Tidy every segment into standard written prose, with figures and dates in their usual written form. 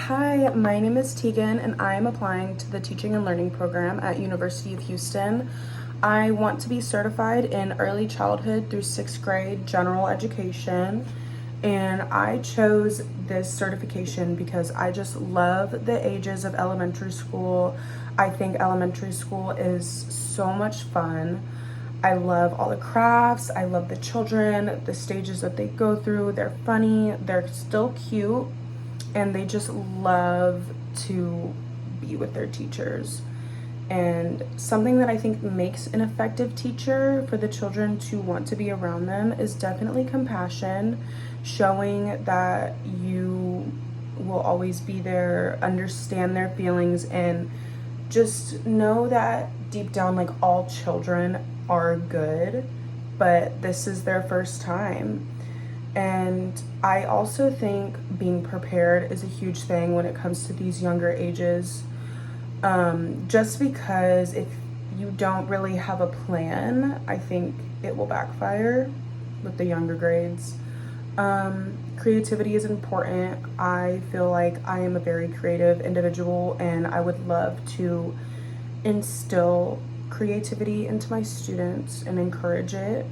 Hi, my name is Tegan and I am applying to the Teaching and Learning program at University of Houston. I want to be certified in early childhood through 6th grade general education, and I chose this certification because I just love the ages of elementary school. I think elementary school is so much fun. I love all the crafts, I love the children, the stages that they go through. They're funny, they're still cute, and they just love to be with their teachers. And something that I think makes an effective teacher for the children to want to be around them is definitely compassion, showing that you will always be there, understand their feelings, and just know that deep down, like, all children are good, but this is their first time. And I also think being prepared is a huge thing when it comes to these younger ages. Just because if you don't really have a plan, I think it will backfire with the younger grades. Creativity is important. I feel like I am a very creative individual and I would love to instill creativity into my students and encourage it.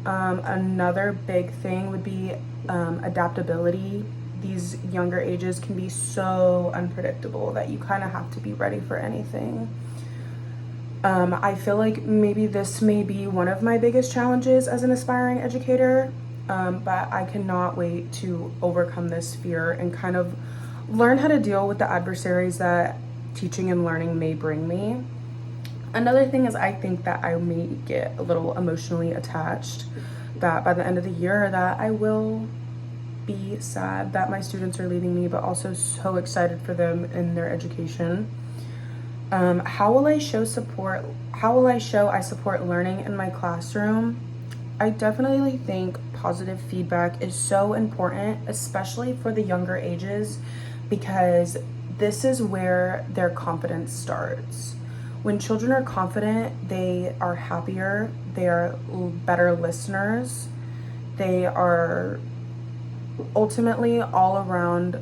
Another big thing would be adaptability. These younger ages can be so unpredictable that you kind of have to be ready for anything. I feel like maybe this may be one of my biggest challenges as an aspiring educator, but I cannot wait to overcome this fear and kind of learn how to deal with the adversaries that teaching and learning may bring me. Another thing is I think that I may get a little emotionally attached, that by the end of the year that I will be sad that my students are leaving me, but also so excited for them in their education. How will I show support? How will I show I support learning in my classroom? I definitely think positive feedback is so important, especially for the younger ages, because this is where their confidence starts. When children are confident, they are happier, they are better listeners, they are ultimately all around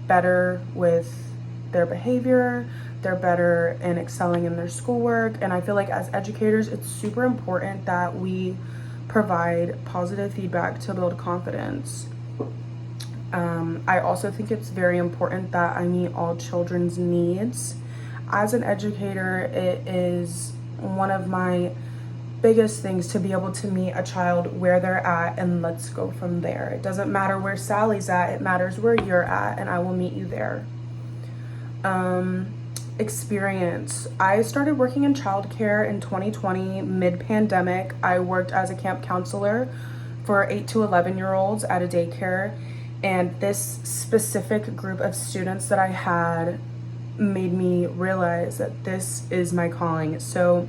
better with their behavior, they're better in excelling in their schoolwork. And I feel like as educators, it's super important that we provide positive feedback to build confidence. I also think it's very important that I meet all children's needs. As an educator, it is one of my biggest things to be able to meet a child where they're at and let's go from there. It doesn't matter where Sally's at, it matters where you're at, and I will meet you there. Experience. I started working in childcare in 2020, mid-pandemic. I worked as a camp counselor for 8 to 11-year-olds at a daycare, and this specific group of students that I had made me realize that this is my calling. So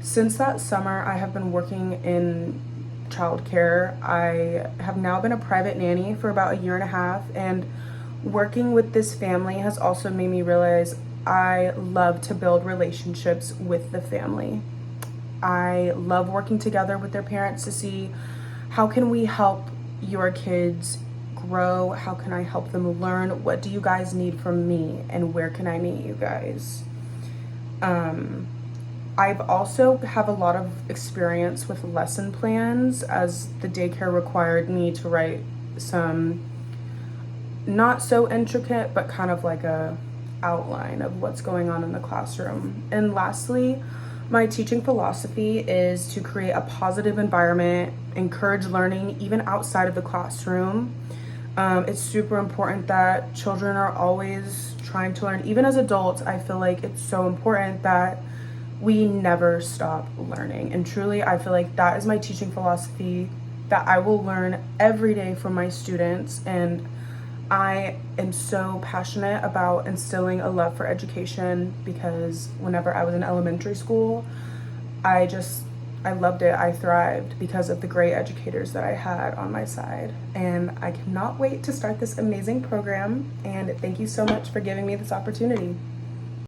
since that summer, I have been working in childcare. I have now been a private nanny for about a year and a half, and working with this family has also made me realize I love to build relationships with the family. I love working together with their parents to see how can we help your kids grow, how can I help them learn, what do you guys need from me, and where can I meet you guys. I've also have a lot of experience with lesson plans, as the daycare required me to write some not so intricate but kind of like a outline of what's going on in the classroom. And lastly, my teaching philosophy is to create a positive environment, encourage learning even outside of the classroom. It's super important that children are always trying to learn. Even as adults, I feel like it's so important that we never stop learning. And truly, I feel like that is my teaching philosophy, that I will learn every day from my students. And I am so passionate about instilling a love for education, because whenever I was in elementary school, I loved it. I thrived because of the great educators that I had on my side. And I cannot wait to start this amazing program. And thank you so much for giving me this opportunity.